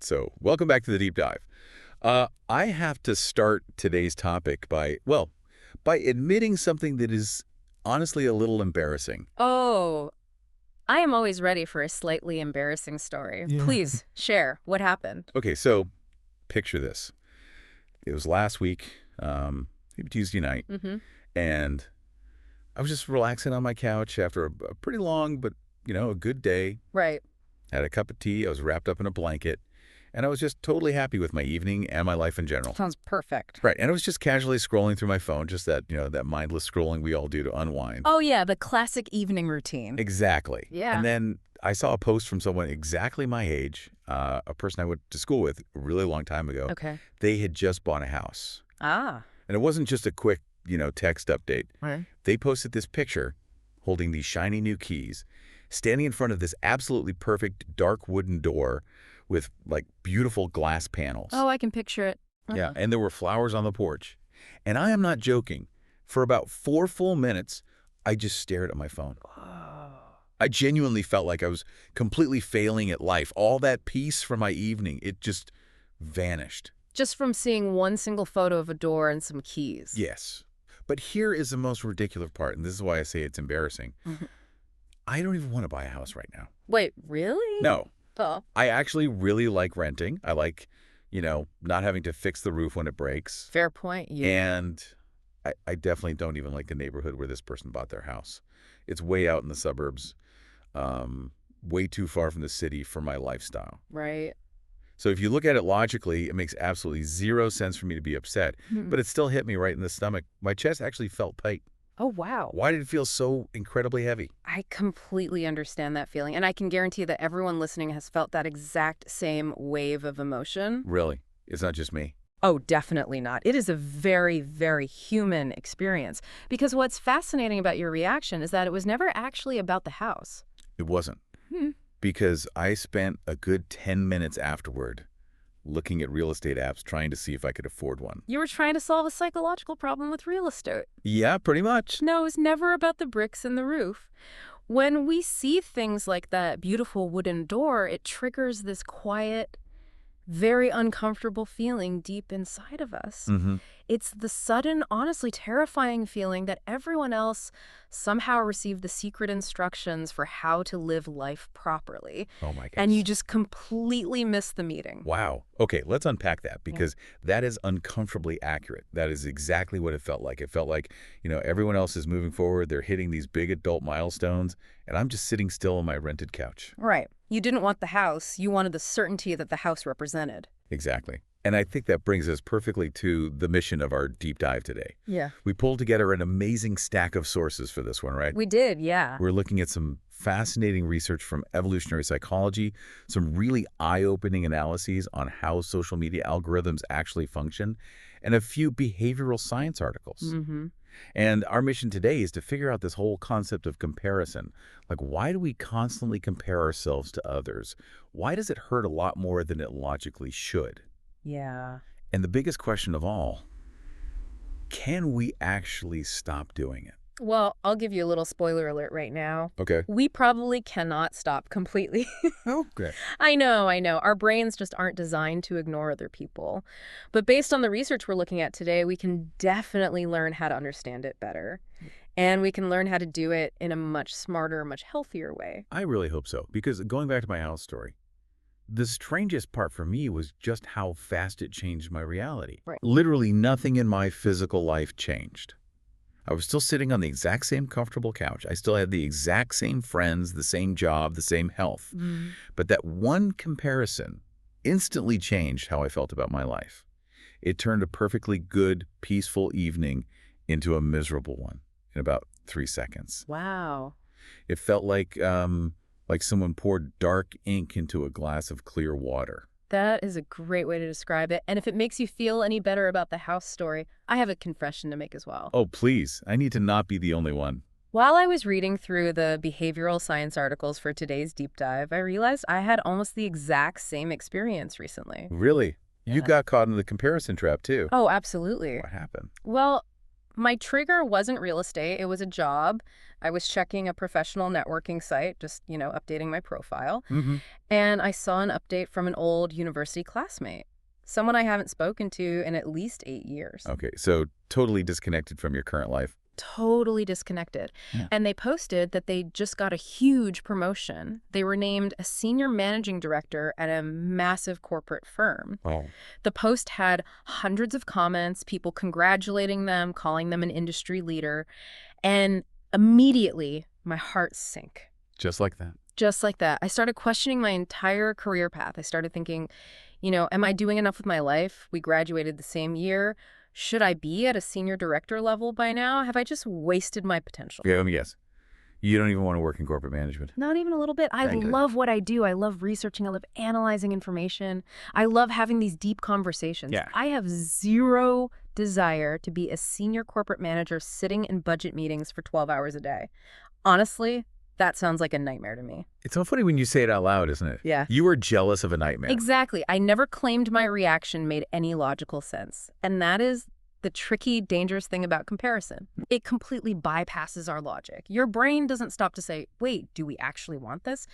So welcome back to the deep dive. I have to start today's topic by admitting something that is honestly a little embarrassing. Oh, I am always ready for a slightly embarrassing story. Yeah. Please share what happened. Okay, so picture this. It was last week, maybe Tuesday night, Mm-hmm. and I was just relaxing on my couch after a pretty long but, a good day. Right. Had a cup of tea, I was wrapped up in a blanket, and I was just totally happy with my evening and my life in general. Sounds perfect. Right, and I was just casually scrolling through my phone, just that mindless scrolling we all do to unwind. Oh, yeah, the classic evening routine. Exactly. Yeah. And then I saw a post from someone exactly my age, a person I went to school with a really long time ago. Okay. They had just bought a house. Ah. And it wasn't just a quick, text update. Right. They posted this picture holding these shiny new keys, standing in front of this absolutely perfect dark wooden door with, beautiful glass panels. Oh, I can picture it. Yeah, and there were flowers on the porch. And I am not joking. For about 4 full minutes, I just stared at my phone. I genuinely felt like I was completely failing at life. All that peace from my evening, it just vanished. Just from seeing one single photo of a door and some keys. Yes. But here is the most ridiculous part, and this is why I say it's embarrassing. Mhm. I don't even want to buy a house right now. Wait, really? No. Oh. I actually really like renting. I like, not having to fix the roof when it breaks. Fair point. Yeah. And I definitely don't even like the neighborhood where this person bought their house. It's way out in the suburbs, way too far from the city for my lifestyle. Right. So if you look at it logically, it makes absolutely zero sense for me to be upset, but it still hit me right in the stomach. My chest actually felt tight. Oh, wow. Why did it feel so incredibly heavy? I completely understand that feeling. And I can guarantee that everyone listening has felt that exact same wave of emotion. Really? It's not just me. Oh, definitely not. It is a very, very human experience. Because what's fascinating about your reaction is that it was never actually about the house. It wasn't. Because I spent a good 10 minutes afterward looking at real estate apps trying to see if I could afford one. You were trying to solve a psychological problem with real estate. Yeah, pretty much. No, it was never about the bricks and the roof. When we see things like that beautiful wooden door, it triggers this quiet, very uncomfortable feeling deep inside of us. It's the sudden, honestly terrifying feeling that everyone else somehow received the secret instructions for how to live life properly. Oh my gosh. And you just completely miss the meeting. Wow. Okay, let's unpack that because that is uncomfortably accurate. That is exactly what it felt like. It felt like, everyone else is moving forward. They're hitting these big adult milestones, and I'm just sitting still on my rented couch. Right. You didn't want the house. You wanted the certainty that the house represented. Exactly. And I think that brings us perfectly to the mission of our deep dive today. Yeah. We pulled together an amazing stack of sources for this one, right? We did, yeah. We're looking at some fascinating research from evolutionary psychology, some really eye-opening analyses on how social media algorithms actually function, and a few behavioral science articles. And our mission today is to figure out this whole concept of comparison. Like, why do we constantly compare ourselves to others? Why does it hurt a lot more than it logically should? Yeah. And the biggest question of all, can we actually stop doing it? Well, I'll give you a little spoiler alert right now. Okay. We probably cannot stop completely. Okay. I know. Our brains just aren't designed to ignore other people. But based on the research we're looking at today, we can definitely learn how to understand it better. And we can learn how to do it in a much smarter, much healthier way. I really hope so, because going back to my house story, the strangest part for me was just how fast it changed my reality. Right. Literally nothing in my physical life changed. I was still sitting on the exact same comfortable couch. I still had the exact same friends, the same job, the same health. But that one comparison instantly changed how I felt about my life. It turned a perfectly good, peaceful evening into a miserable one in about 3 seconds. Wow. It felt like someone poured dark ink into a glass of clear water. That is a great way to describe it. And if it makes you feel any better about the house story, I have a confession to make as well. Oh, please. I need to not be the only one. While I was reading through the behavioral science articles for today's deep dive, I realized I had almost the exact same experience recently. Really? You Yeah. got caught in the comparison trap, too. Oh, absolutely. What happened? Well, My trigger wasn't real estate. It was a job. I was checking a professional networking site, just, updating my profile. Mm-hmm. And I saw an update from an old university classmate, someone I haven't spoken to in at least 8 years. Okay, so totally disconnected from your current life. Totally disconnected. Yeah. And they posted that they just got a huge promotion. They were named a senior managing director at a massive corporate firm. Wow. The post had hundreds of comments, people congratulating them, calling them an industry leader. And immediately, my heart sank. Just like that. Just like that. I started questioning my entire career path. I started thinking, am I doing enough with my life? We graduated the same year. Should I be at a senior director level by now? Have I just wasted my potential? Okay, let me guess. You don't even want to work in corporate management. Not even a little bit. I love what I do. I love researching. I love analyzing information. I love having these deep conversations. Yeah. I have zero desire to be a senior corporate manager sitting in budget meetings for 12 hours a day. Honestly, that sounds like a nightmare to me. It's so funny when you say it out loud, isn't it? Yeah. You were jealous of a nightmare. Exactly. I never claimed my reaction made any logical sense. And that is the tricky, dangerous thing about comparison. It completely bypasses our logic. Your brain doesn't stop to say, wait, do we actually want this?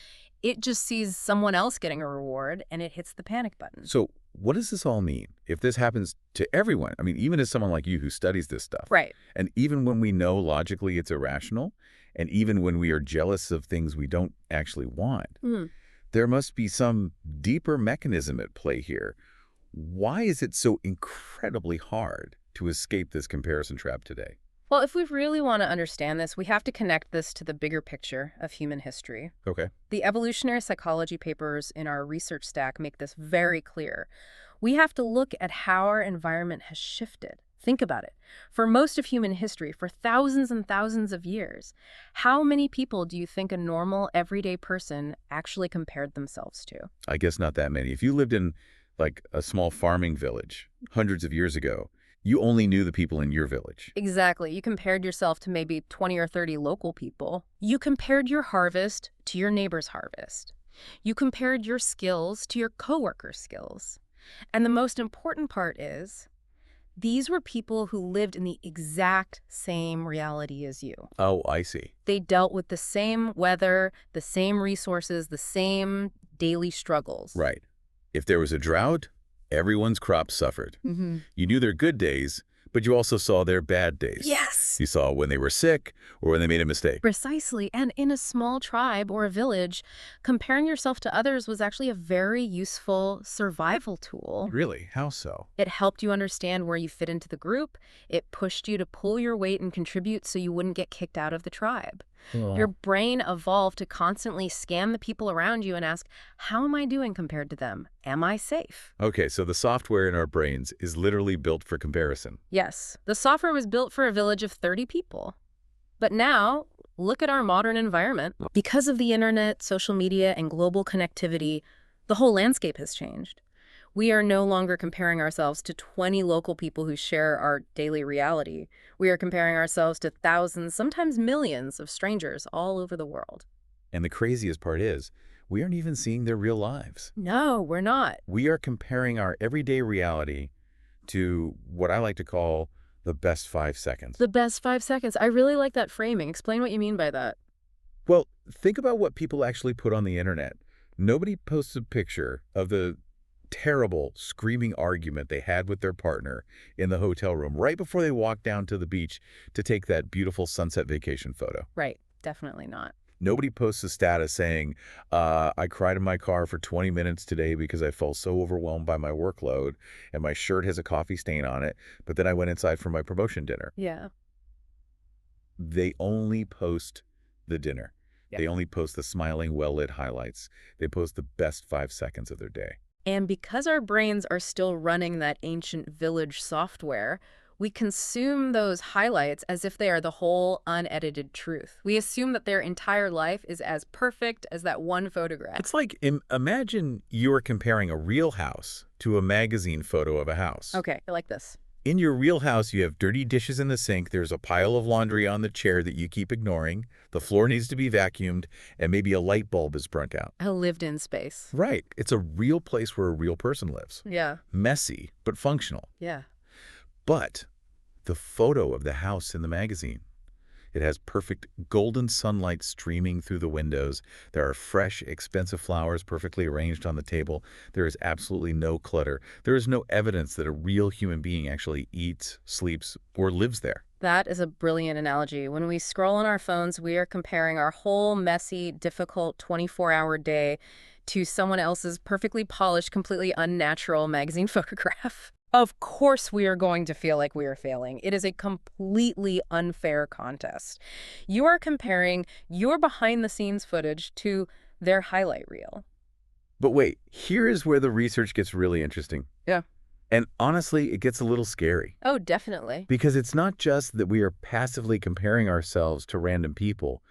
It just sees someone else getting a reward and it hits the panic button. So what does this all mean? If this happens to everyone, I mean, even as someone like you who studies this stuff. Right. And even when we know logically it's irrational, and even when we are jealous of things we don't actually want, there must be some deeper mechanism at play here. Why is it so incredibly hard to escape this comparison trap today? Well, if we really want to understand this, we have to connect this to the bigger picture of human history. Okay. The evolutionary psychology papers in our research stack make this very clear. We have to look at how our environment has shifted. Think about it. For most of human history, for thousands and thousands of years, how many people do you think a normal, everyday person actually compared themselves to? I guess not that many. If you lived in, like, a small farming village hundreds of years ago, you only knew the people in your village. Exactly. You compared yourself to maybe 20 or 30 local people. You compared your harvest to your neighbor's harvest. You compared your skills to your coworkers' skills. And the most important part is, these were people who lived in the exact same reality as you. Oh, I see. They dealt with the same weather, the same resources, the same daily struggles. Right. If there was a drought, everyone's crops suffered. Mm-hmm. You knew their good days, but you also saw their bad days. Yes. You saw when they were sick or when they made a mistake. Precisely. And in a small tribe or a village, comparing yourself to others was actually a very useful survival tool. Really? How so? It helped you understand where you fit into the group. It pushed you to pull your weight and contribute so you wouldn't get kicked out of the tribe. Your brain evolved to constantly scan the people around you and ask, how am I doing compared to them? Am I safe? Okay, so the software in our brains is literally built for comparison. Yes, the software was built for a village of 30 people. But now, look at our modern environment. Because of the internet, social media, and global connectivity, the whole landscape has changed. We are no longer comparing ourselves to 20 local people who share our daily reality. We are comparing ourselves to thousands, sometimes millions, of strangers all over the world. And the craziest part is, we aren't even seeing their real lives. No, we're not. We are comparing our everyday reality to what I like to call the best 5 seconds. The best 5 seconds. I really like that framing. Explain what you mean by that. Well, think about what people actually put on the internet. Nobody posts a picture of the terrible screaming argument they had with their partner in the hotel room right before they walked down to the beach to take that beautiful sunset vacation photo. Right. Definitely not. Nobody posts a status saying, I cried in my car for 20 minutes today because I felt so overwhelmed by my workload and my shirt has a coffee stain on it, but then I went inside for my promotion dinner. Yeah. They only post the dinner. Yeah. They only post the smiling, well-lit highlights. They post the best 5 seconds of their day. And because our brains are still running that ancient village software, we consume those highlights as if they are the whole unedited truth. We assume that their entire life is as perfect as that one photograph. It's like, imagine you're comparing a real house to a magazine photo of a house. Okay, I like this. In your real house, you have dirty dishes in the sink, there's a pile of laundry on the chair that you keep ignoring, the floor needs to be vacuumed, and maybe a light bulb is burnt out. A lived-in space. Right. It's a real place where a real person lives. Yeah. Messy, but functional. Yeah. But the photo of the house in the magazine. It has perfect golden sunlight streaming through the windows. There are fresh, expensive flowers perfectly arranged on the table. There is absolutely no clutter. There is no evidence that a real human being actually eats, sleeps, or lives there. That is a brilliant analogy. When we scroll on our phones, we are comparing our whole messy, difficult 24-hour day to someone else's perfectly polished, completely unnatural magazine photograph. Of course we are going to feel like we are failing. It is a completely unfair contest. You are comparing your behind-the-scenes footage to their highlight reel. But wait, here is where the research gets really interesting. Yeah. And honestly, it gets a little scary. Oh, definitely. Because it's not just that we are passively comparing ourselves to random people.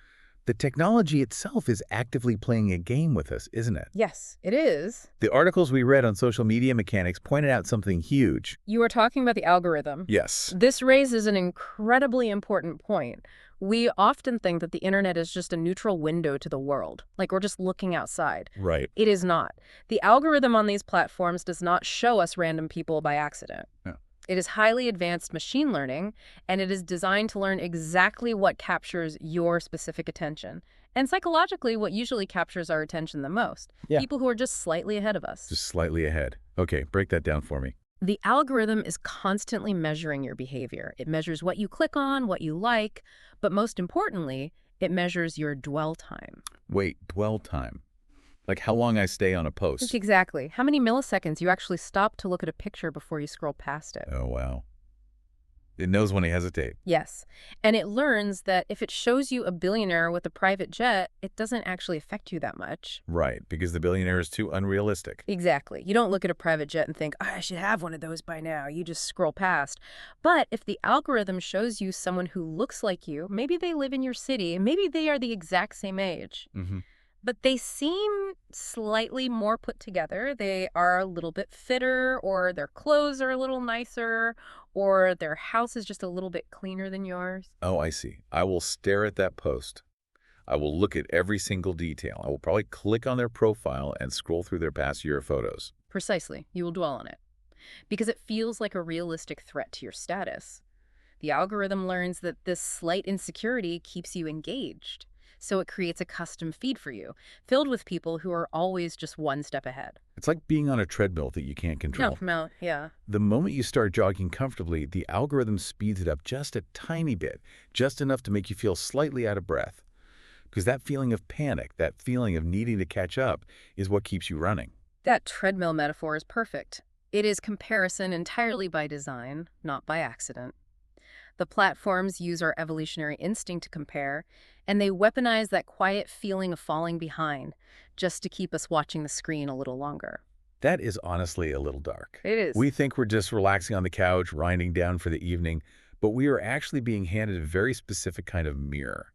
The technology itself is actively playing a game with us, isn't it? Yes, it is. The articles we read on social media mechanics pointed out something huge. You are talking about the algorithm. Yes. This raises an incredibly important point. We often think that the internet is just a neutral window to the world, like we're just looking outside. Right. It is not. The algorithm on these platforms does not show us random people by accident. Yeah. It is highly advanced machine learning, and it is designed to learn exactly what captures your specific attention. And psychologically, what usually captures our attention the most. Yeah. People who are just slightly ahead of us. Just slightly ahead. Okay, break that down for me. The algorithm is constantly measuring your behavior. It measures what you click on, what you like, but most importantly, it measures your dwell time. Wait, dwell time. Like how long I stay on a post. Exactly. How many milliseconds you actually stop to look at a picture before you scroll past it. Oh, wow. It knows when to hesitate. Yes. And it learns that if it shows you a billionaire with a private jet, it doesn't actually affect you that much. Right, because the billionaire is too unrealistic. Exactly. You don't look at a private jet and think, oh, I should have one of those by now. You just scroll past. But if the algorithm shows you someone who looks like you, maybe they live in your city, maybe they are the exact same age, but they seem slightly more put together. They are a little bit fitter, or their clothes are a little nicer, or their house is just a little bit cleaner than yours. Oh, I see. I will stare at that post. I will look at every single detail. I will probably click on their profile and scroll through their past year of photos. Precisely. You will dwell on it. Because it feels like a realistic threat to your status. The algorithm learns that this slight insecurity keeps you engaged. So it creates a custom feed for you, filled with people who are always just one step ahead. It's like being on a treadmill that you can't control. No, yeah. The moment you start jogging comfortably, the algorithm speeds it up just a tiny bit, just enough to make you feel slightly out of breath. Because that feeling of panic, that feeling of needing to catch up, is what keeps you running. That treadmill metaphor is perfect. It is comparison entirely by design, not by accident. The platforms use our evolutionary instinct to compare, and they weaponize that quiet feeling of falling behind just to keep us watching the screen a little longer. That is honestly a little dark. It is. We think we're just relaxing on the couch, winding down for the evening, but we are actually being handed a very specific kind of mirror.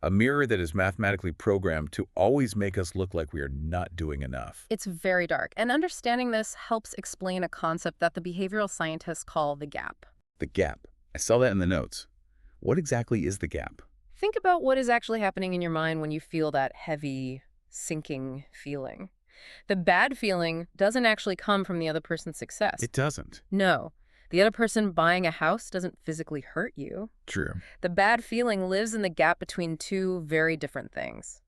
A mirror that is mathematically programmed to always make us look like we are not doing enough. It's very dark, and understanding this helps explain a concept that the behavioral scientists call the gap. The gap. I saw that in the notes. What exactly is the gap? Think about what is actually happening in your mind when you feel that heavy, sinking feeling. The bad feeling doesn't actually come from the other person's success. It doesn't. No. The other person buying a house doesn't physically hurt you. True. The bad feeling lives in the gap between two very different things.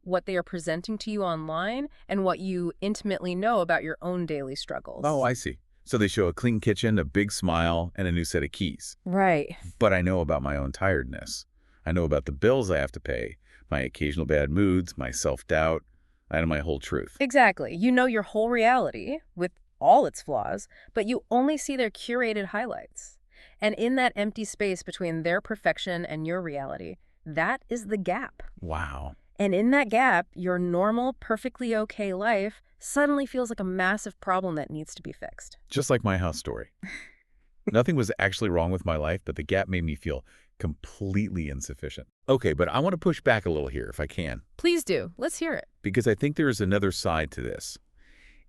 What they are presenting to you online and what you intimately know about your own daily struggles. Oh, I see. So they show a clean kitchen, a big smile, and a new set of keys. Right. But I know about my own tiredness. I know about the bills I have to pay, my occasional bad moods, my self-doubt. I know my whole truth. Exactly. You know your whole reality with all its flaws, but you only see their curated highlights. And in that empty space between their perfection and your reality, that is the gap. Wow. And in that gap, your normal, perfectly okay life suddenly feels like a massive problem that needs to be fixed. Just like my house story. Nothing was actually wrong with my life, but the gap made me feel completely insufficient. Okay, but I want to push back a little here if I can. Please do. Let's hear it. Because I think there is another side to this.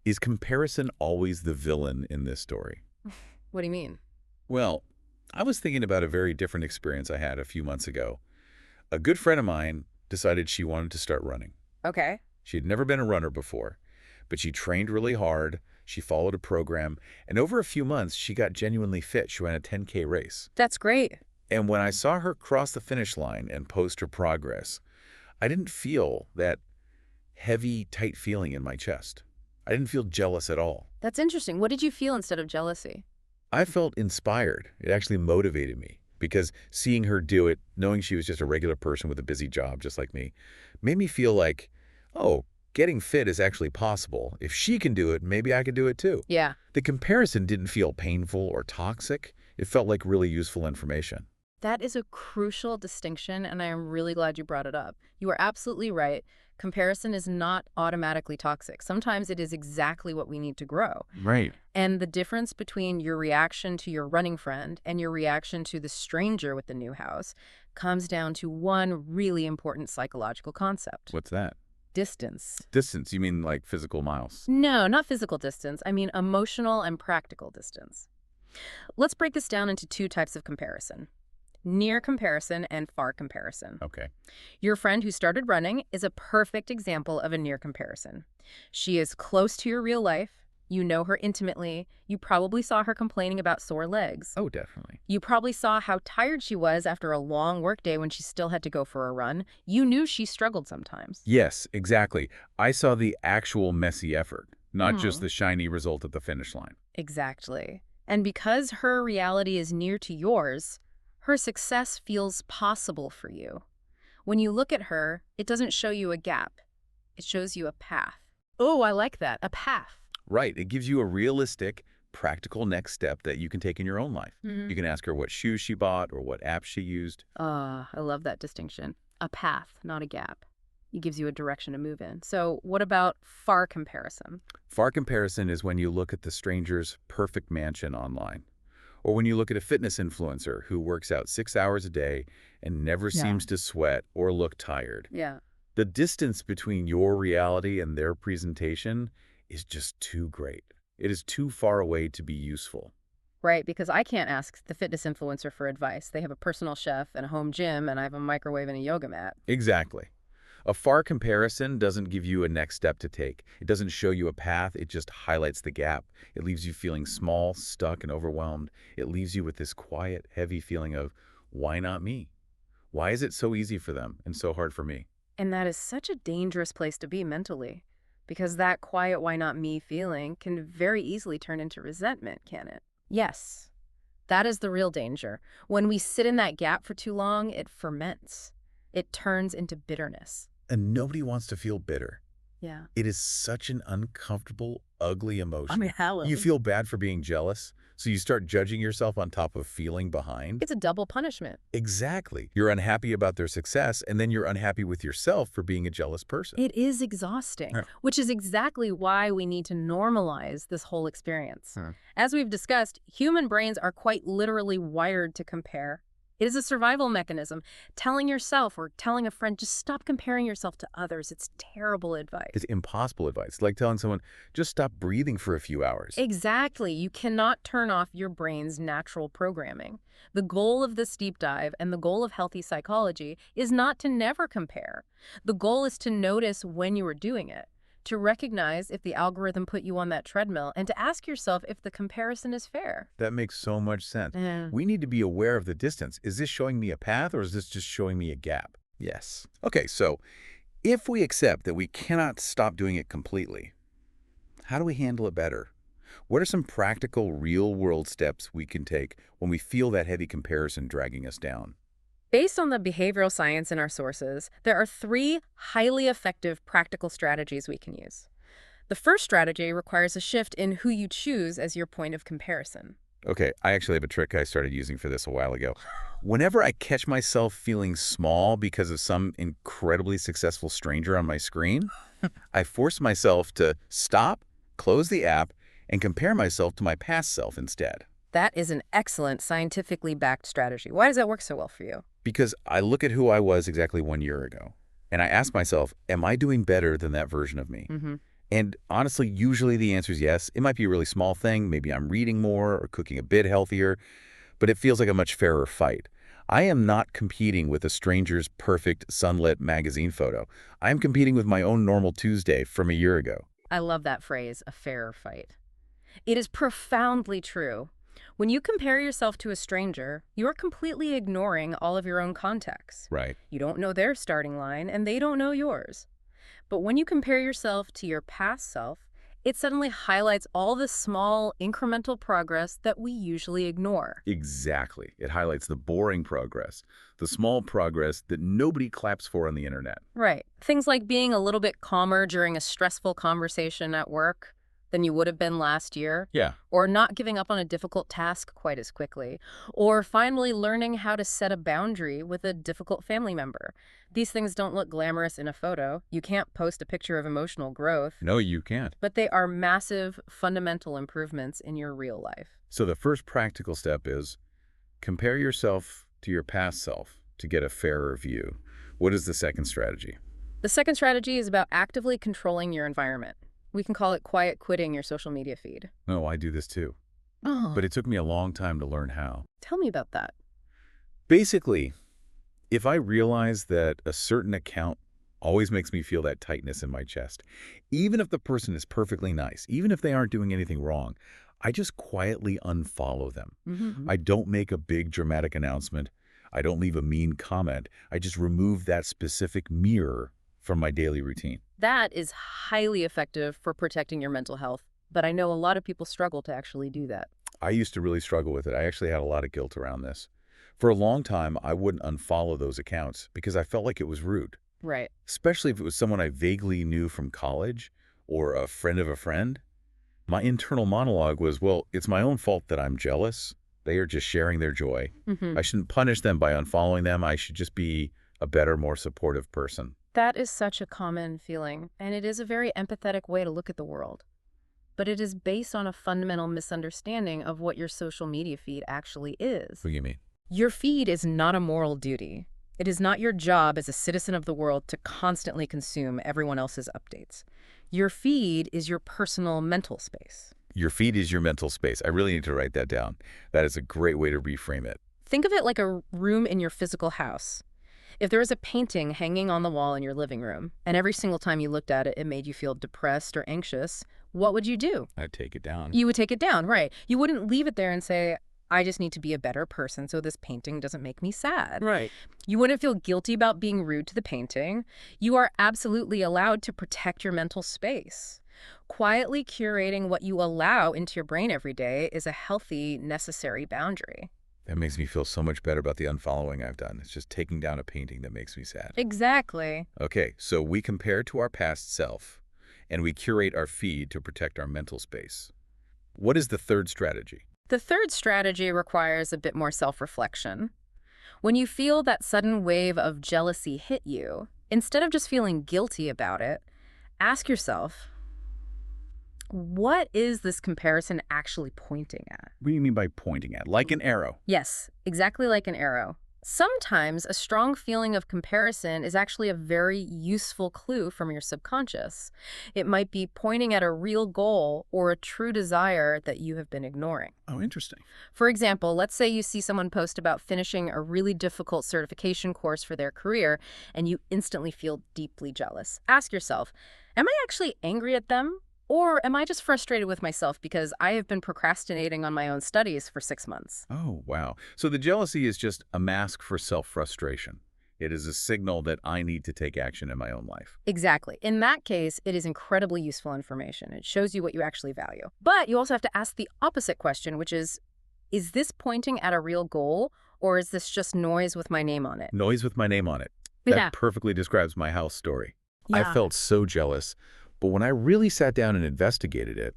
Is comparison always the villain in this story? What do you mean? Well, I was thinking about a very different experience I had a few months ago. A good friend of mine decided she wanted to start running. Okay. She had never been a runner before, but she trained really hard, She followed a program, and over a few months, she got genuinely fit. She ran a 10K race. That's great. And when I saw her cross the finish line and post her progress, I didn't feel that heavy, tight feeling in my chest. I didn't feel jealous at all. That's interesting. What did you feel instead of jealousy? I felt inspired. It actually motivated me because seeing her do it, knowing she was just a regular person with a busy job just like me, made me feel like, oh, getting fit is actually possible. If she can do it, maybe I can do it too. Yeah. The comparison didn't feel painful or toxic. It felt like really useful information. That is a crucial distinction, and I am really glad you brought it up. You are absolutely right. Comparison is not automatically toxic. Sometimes it is exactly what we need to grow. Right. And the difference between your reaction to your running friend and your reaction to the stranger with the new house comes down to one really important psychological concept. What's that? Distance. Distance, you mean like physical miles? No, not physical distance. I mean emotional and practical distance. Let's break this down into two types of comparison. Near comparison and far comparison. Okay. Your friend who started running is a perfect example of a near comparison. She is close to your real life. You know her intimately. You probably saw her complaining about sore legs. Oh, definitely. You probably saw how tired she was after a long workday when she still had to go for a run. You knew she struggled sometimes. Yes, exactly. I saw the actual messy effort, not just the shiny result at the finish line. Exactly. And because her reality is near to yours, her success feels possible for you. When you look at her, it doesn't show you a gap. It shows you a path. Oh, I like that. A path. Right. It gives you a realistic, practical next step that you can take in your own life. You can ask her what shoes she bought or what apps she used. I love that distinction. A path, not a gap. It gives you a direction to move in. So what about far comparison? Far comparison is when you look at the stranger's perfect mansion online. Or when you look at a fitness influencer who works out 6 hours a day and never seems to sweat or look tired. Yeah. The distance between your reality and their presentation is just too great. It is too far away to be useful. Right, because I can't ask the fitness influencer for advice. They have a personal chef and a home gym, and I have a microwave and a yoga mat. Exactly. A far comparison doesn't give you a next step to take. It doesn't show you a path. It just highlights the gap. It leaves you feeling small, stuck, and overwhelmed. It leaves you with this quiet, heavy feeling of, why not me? Why is it so easy for them and so hard for me? And that is such a dangerous place to be mentally, because that quiet why not me feeling can very easily turn into resentment, can it? Yes, that is the real danger. When we sit in that gap for too long, it ferments. It turns into bitterness. And nobody wants to feel bitter. Yeah. It is such an uncomfortable, ugly emotion. I mean, hello. You feel bad for being jealous, so you start judging yourself on top of feeling behind. It's a double punishment. Exactly. You're unhappy about their success, and then you're unhappy with yourself for being a jealous person. It is exhausting, Yeah. which is exactly why we need to normalize this whole experience. As we've discussed, human brains are quite literally wired to compare. It is a survival mechanism. Telling yourself or telling a friend, just stop comparing yourself to others. It's terrible advice. It's impossible advice. It's like telling someone, just stop breathing for a few hours. Exactly. You cannot turn off your brain's natural programming. The goal of this deep dive and the goal of healthy psychology is not to never compare. The goal is to notice when you are doing it, to recognize if the algorithm put you on that treadmill, and to ask yourself if the comparison is fair. That makes so much sense. Yeah. We need to be aware of the distance. Is this showing me a path, or is this just showing me a gap? Yes. Okay, so if we accept that we cannot stop doing it completely, how do we handle it better? What are some practical, real-world steps we can take when we feel that heavy comparison dragging us down? Based on the behavioral science in our sources, there are 3 highly effective practical strategies we can use. The first strategy requires a shift in who you choose as your point of comparison. Okay, I actually have a trick I started using for this a while ago. Whenever I catch myself feeling small because of some incredibly successful stranger on my screen, I force myself to stop, close the app, and compare myself to my past self instead. That is an excellent scientifically backed strategy. Why does that work so well for you? Because I look at who I was exactly 1 year ago, and I ask myself, am I doing better than that version of me? And honestly, usually the answer is yes. It might be a really small thing. Maybe I'm reading more or cooking a bit healthier, but it feels like a much fairer fight. I am not competing with a stranger's perfect sunlit magazine photo. I am competing with my own normal Tuesday from a year ago. I love that phrase, a fairer fight. It is profoundly true. When you compare yourself to a stranger, you're completely ignoring all of your own context. Right. You don't know their starting line, and they don't know yours. But when you compare yourself to your past self, it suddenly highlights all the small, incremental progress that we usually ignore. Exactly. It highlights the boring progress, the small progress that nobody claps for on the internet. Right. Things like being a little bit calmer during a stressful conversation at work than you would have been last year, Yeah. or not giving up on a difficult task quite as quickly, or finally learning how to set a boundary with a difficult family member. These things don't look glamorous in a photo. You can't post a picture of emotional growth, No, you can't. but they are massive, fundamental improvements in your real life. So the first practical step is compare yourself to your past self to get a fairer view. What is the second strategy? The second strategy is about actively controlling your environment. We can call it quiet quitting your social media feed. Oh, I do this too. Oh, But it took me a long time to learn how. tell me about that. Basically, if I realize that a certain account always makes me feel that tightness in my chest, even if the person is perfectly nice, even if they aren't doing anything wrong, I just quietly unfollow them. I don't make a big dramatic announcement. I don't leave a mean comment. I just remove that specific mirror from my daily routine. That is highly effective for protecting your mental health, but I know a lot of people struggle to actually do that. I used to really struggle with it. I actually had a lot of guilt around this. For a long time, I wouldn't unfollow those accounts because I felt like it was rude, Right. especially if it was someone I vaguely knew from college or a friend of a friend. My internal monologue was, well, it's my own fault that I'm jealous. They are just sharing their joy. I shouldn't punish them by unfollowing them. I should just be a better, more supportive person. That is such a common feeling, and it is a very empathetic way to look at the world. But it is based on a fundamental misunderstanding of what your social media feed actually is. What do you mean? Your feed is not a moral duty. It is not your job as a citizen of the world to constantly consume everyone else's updates. Your feed is your personal mental space. Your feed is your mental space. I really need to write that down. That is a great way to reframe it. Think of it like a room in your physical house. If there was a painting hanging on the wall in your living room, and every single time you looked at it, it made you feel depressed or anxious, what would you do? I'd take it down. You would take it down, right? You wouldn't leave it there and say, I just need to be a better person so this painting doesn't make me sad. Right. You wouldn't feel guilty about being rude to the painting. You are absolutely allowed to protect your mental space. Quietly curating what you allow into your brain every day is a healthy, necessary boundary. That makes me feel so much better about the unfollowing I've done. It's just taking down a painting that makes me sad. Exactly. Okay, so we compare to our past self, and we curate our feed to protect our mental space. What is the third strategy? The third strategy requires a bit more self-reflection. When you feel that sudden wave of jealousy hit you, instead of just feeling guilty about it, ask yourself, what is this comparison actually pointing at? What do you mean by pointing at? Like an arrow. Yes, exactly like an arrow. Sometimes a strong feeling of comparison is actually a very useful clue from your subconscious. It might be pointing at a real goal or a true desire that you have been ignoring. Oh, interesting. For example, let's say you see someone post about finishing a really difficult certification course for their career, and you instantly feel deeply jealous. Ask yourself, am I actually angry at them? Or am I just frustrated with myself because I have been procrastinating on my own studies for 6 months? Oh, wow. So the jealousy is just a mask for self-frustration. It is a signal that I need to take action in my own life. Exactly. In that case, it is incredibly useful information. It shows you what you actually value. But you also have to ask the opposite question, which is this pointing at a real goal, or is this just noise with my name on it? Noise with my name on it. That Yeah. perfectly describes my house story. Yeah. I felt so jealous, but when I really sat down and investigated it,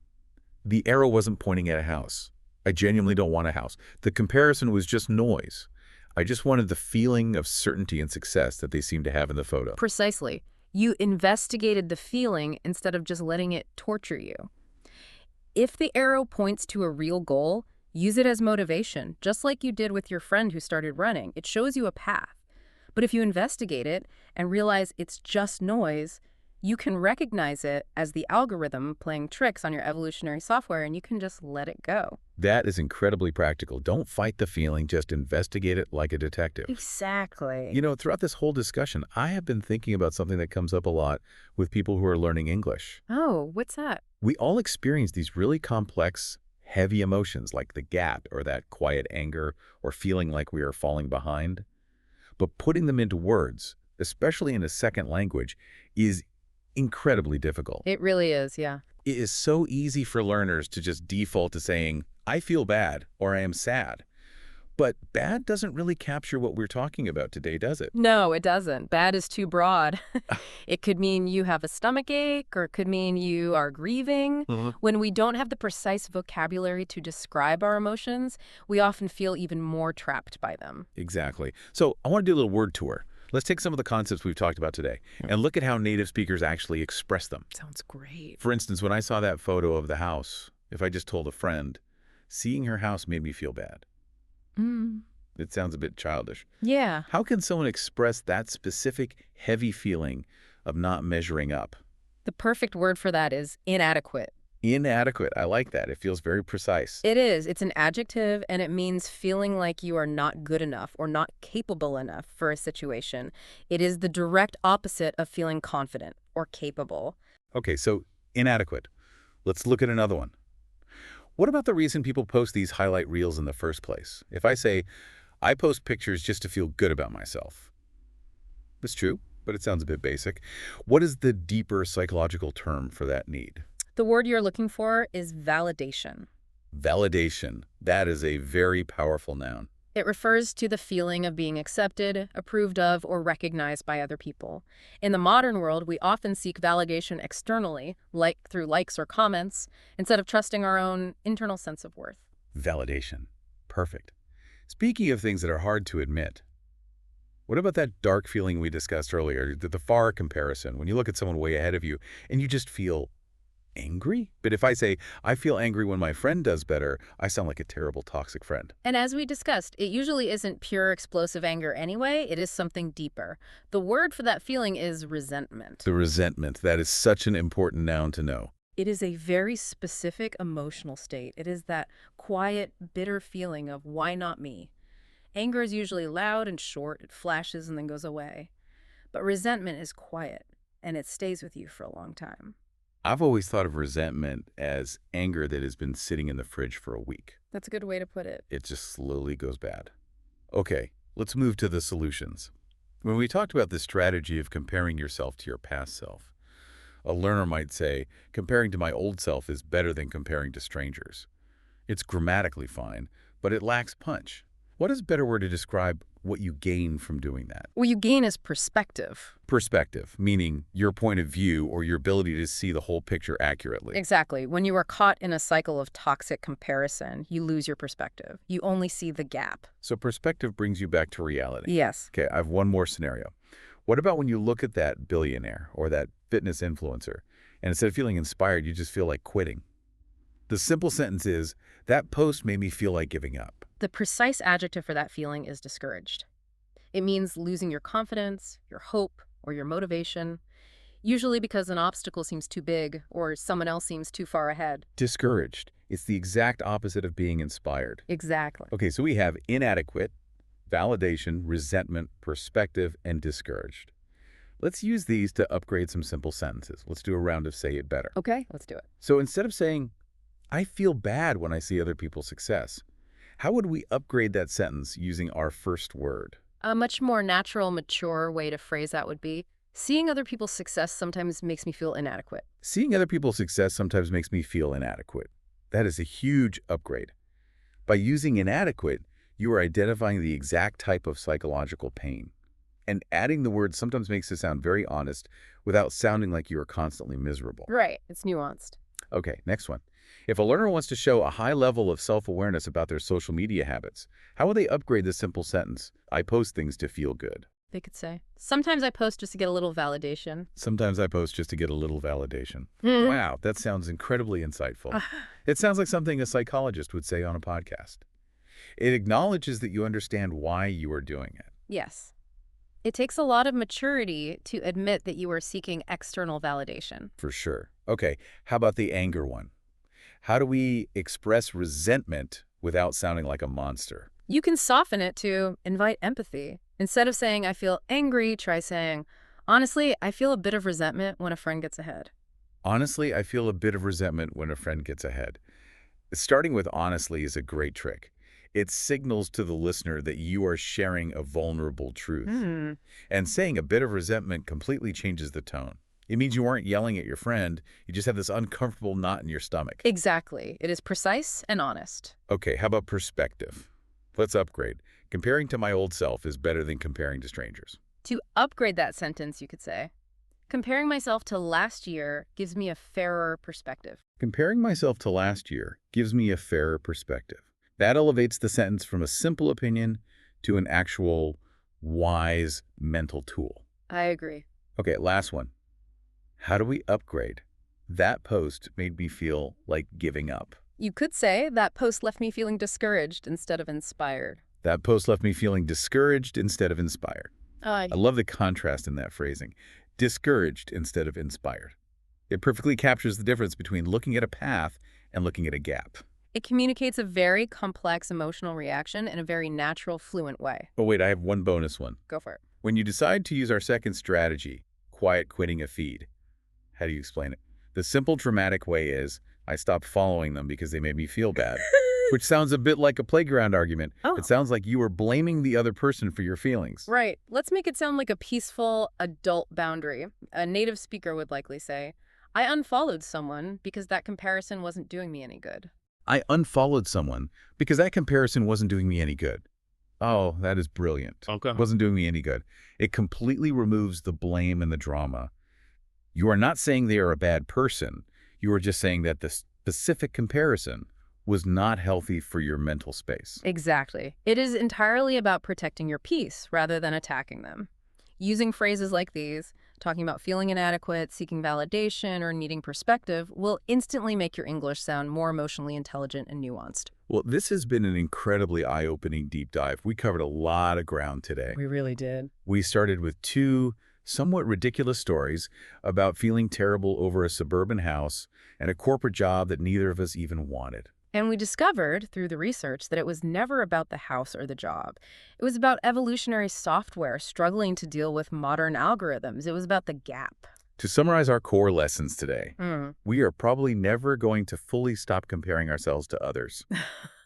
the arrow wasn't pointing at a house. I genuinely don't want a house. The comparison was just noise. I just wanted the feeling of certainty and success that they seem to have in the photo. Precisely. You investigated the feeling instead of just letting it torture you. If the arrow points to a real goal, use it as motivation, just like you did with your friend who started running. It shows you a path. But if you investigate it and realize it's just noise, you can recognize it as the algorithm playing tricks on your evolutionary software, and you can just let it go. That is incredibly practical. Don't fight the feeling, just investigate it like a detective. Exactly. You know, throughout this whole discussion, I have been thinking about something that comes up a lot with people who are learning English. Oh, what's that? We all experience these really complex, heavy emotions like the gap or that quiet anger or feeling like we are falling behind. But putting them into words, especially in a second language, is incredibly difficult. It really is, yeah. It is so easy for learners to just default to saying, I feel bad or I am sad. But bad doesn't really capture what we're talking about today, does it? No, it doesn't. Bad is too broad. It could mean you have a stomach ache, or it could mean you are grieving. Mhm. When we don't have the precise vocabulary to describe our emotions, we often feel even more trapped by them. Exactly. So I want to do a little word tour. Let's take some of the concepts we've talked about today and look at how native speakers actually express them. Sounds great. For instance, when I saw that photo of the house, if I just told a friend, seeing her house made me feel bad. Mm. It sounds a bit childish. Yeah. How can someone express that specific, heavy feeling of not measuring up? The perfect word for that is inadequate. Inadequate. I like that. It feels very precise. It is. It's an adjective, and it means feeling like you are not good enough or not capable enough for a situation. It is the direct opposite of feeling confident or capable. Okay, so inadequate. Let's look at another one. What about the reason people post these highlight reels in the first place? If I say, I post pictures just to feel good about myself. It's true, but it sounds a bit basic. What is the deeper psychological term for that need? The word you're looking for is validation. Validation. That is a very powerful noun. It refers to the feeling of being accepted, approved of, or recognized by other people. In the modern world, we often seek validation externally, like through likes or comments, instead of trusting our own internal sense of worth. Validation. Perfect. Speaking of things that are hard to admit, what about that dark feeling we discussed earlier, the far comparison, when you look at someone way ahead of you and you just feel angry? But if I say, I feel angry when my friend does better, I sound like a terrible toxic friend. And as we discussed, it usually isn't pure explosive anger anyway, it is something deeper. The word for that feeling is resentment. The resentment, that is such an important noun to know. It is a very specific emotional state. It is that quiet, bitter feeling of why not me? Anger is usually loud and short, it flashes and then goes away. But resentment is quiet, and it stays with you for a long time. I've always thought of resentment as anger that has been sitting in the fridge for a week. That's a good way to put it. It just slowly goes bad. Okay, let's move to the solutions. When we talked about the strategy of comparing yourself to your past self, a learner might say, comparing to my old self is better than comparing to strangers. It's grammatically fine, but it lacks punch. What is a better word to describe what you gain from doing that? What you gain is perspective. Perspective, meaning your point of view or your ability to see the whole picture accurately. Exactly. When you are caught in a cycle of toxic comparison, you lose your perspective. You only see the gap. So perspective brings you back to reality. Yes. Okay, I have one more scenario. What about when you look at that billionaire or that fitness influencer, and instead of feeling inspired, you just feel like quitting? The simple sentence is, that post made me feel like giving up. The precise adjective for that feeling is discouraged. It means losing your confidence, your hope, or your motivation, usually because an obstacle seems too big or someone else seems too far ahead. Discouraged. It's the exact opposite of being inspired. Exactly. Okay, so we have inadequate, validation, resentment, perspective, and discouraged. Let's use these to upgrade some simple sentences. Let's do a round of say it better. Okay, let's do it. So instead of saying, I feel bad when I see other people's success, how would we upgrade that sentence using our first word? A much more natural, mature way to phrase that would be, seeing other people's success sometimes makes me feel inadequate. Seeing other people's success sometimes makes me feel inadequate. That is a huge upgrade. By using inadequate, you are identifying the exact type of psychological pain. And adding the word sometimes makes it sound very honest without sounding like you are constantly miserable. Right, it's nuanced. Okay, next one. If a learner wants to show a high level of self-awareness about their social media habits, how will they upgrade this simple sentence, I post things to feel good? They could say, sometimes I post just to get a little validation. Sometimes I post just to get a little validation. Mm. Wow, that sounds incredibly insightful. It sounds like something a psychologist would say on a podcast. It acknowledges that you understand why you are doing it. Yes. It takes a lot of maturity to admit that you are seeking external validation. For sure. Okay, how about the anger one? How do we express resentment without sounding like a monster? You can soften it to invite empathy. Instead of saying, I feel angry, try saying, honestly, I feel a bit of resentment when a friend gets ahead. Honestly, I feel a bit of resentment when a friend gets ahead. Starting with honestly is a great trick. It signals to the listener that you are sharing a vulnerable truth. Hmm. And saying a bit of resentment completely changes the tone. It means you aren't yelling at your friend, you just have this uncomfortable knot in your stomach. Exactly. It is precise and honest. Okay, how about perspective? Let's upgrade. Comparing to my old self is better than comparing to strangers. To upgrade that sentence, you could say, comparing myself to last year gives me a fairer perspective. Comparing myself to last year gives me a fairer perspective. That elevates the sentence from a simple opinion to an actual wise mental tool. I agree. Okay, last one. How do we upgrade? That post made me feel like giving up. You could say that post left me feeling discouraged instead of inspired. That post left me feeling discouraged instead of inspired. Uh, I love the contrast in that phrasing. Discouraged instead of inspired. It perfectly captures the difference between looking at a path and looking at a gap. it communicates a very complex emotional reaction in a very natural, fluent way. Oh wait, I have one bonus one. Go for it. When you decide to use our second strategy, quiet quitting a feed, how do you explain it? The simple dramatic way is, I stopped following them because they made me feel bad. Which sounds a bit like a playground argument. Oh. It sounds like you were blaming the other person for your feelings. Right. Let's make it sound like a peaceful adult boundary. A native speaker would likely say, I unfollowed someone because that comparison wasn't doing me any good. I unfollowed someone because that comparison wasn't doing me any good. Oh, that is brilliant. Okay. Wasn't doing me any good. It completely removes the blame and the drama. You are not saying they are a bad person. You are just saying that the specific comparison was not healthy for your mental space. Exactly. It is entirely about protecting your peace rather than attacking them. Using phrases like these, talking about feeling inadequate, seeking validation, or needing perspective, will instantly make your English sound more emotionally intelligent and nuanced. Well, this has been an incredibly eye-opening deep dive. We covered a lot of ground today. We really did. We started with two somewhat ridiculous stories about feeling terrible over a suburban house and a corporate job that neither of us even wanted. And we discovered through the research that it was never about the house or the job. It was about evolutionary software struggling to deal with modern algorithms. It was about the gap. To summarize our core lessons today, Mm. we are probably never going to fully stop comparing ourselves to others.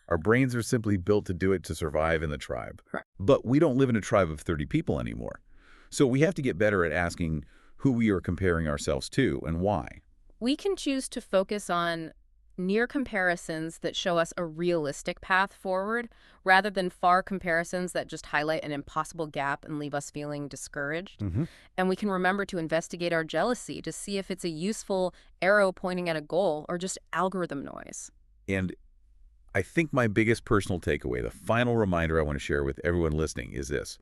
Our brains are simply built to do it to survive in the tribe. Right. But we don't live in a tribe of 30 people anymore. So we have to get better at asking who we are comparing ourselves to and why. We can choose to focus on near comparisons that show us a realistic path forward rather than far comparisons that just highlight an impossible gap and leave us feeling discouraged. And we can remember to investigate our jealousy to see if it's a useful arrow pointing at a goal or just algorithm noise. And I think my biggest personal takeaway, the final reminder I want to share with everyone listening is this.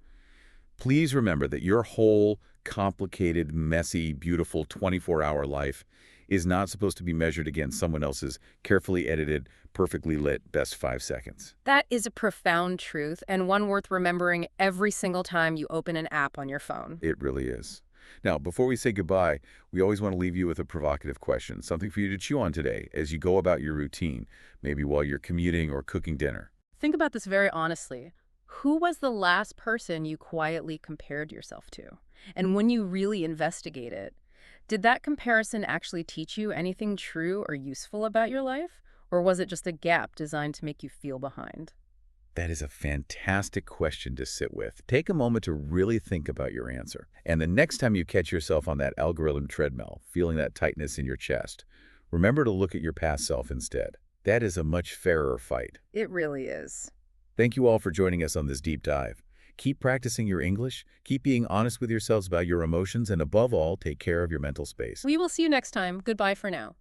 Please remember that your whole complicated, messy, beautiful 24-hour life is not supposed to be measured against someone else's carefully edited, perfectly lit best 5 seconds. That is a profound truth and one worth remembering every single time you open an app on your phone. It really is. Now, before we say goodbye, we always want to leave you with a provocative question, something for you to chew on today as you go about your routine, maybe while you're commuting or cooking dinner. Think about this very honestly. Who was the last person you quietly compared yourself to? And when you really investigate it, did that comparison actually teach you anything true or useful about your life? Or was it just a gap designed to make you feel behind? That is a fantastic question to sit with. Take a moment to really think about your answer. And the next time you catch yourself on that algorithm treadmill, feeling that tightness in your chest, remember to look at your past self instead. That is a much fairer fight. It really is. Thank you all for joining us on this deep dive. Keep practicing your English, keep being honest with yourselves about your emotions, and above all, take care of your mental space. We will see you next time. Goodbye for now.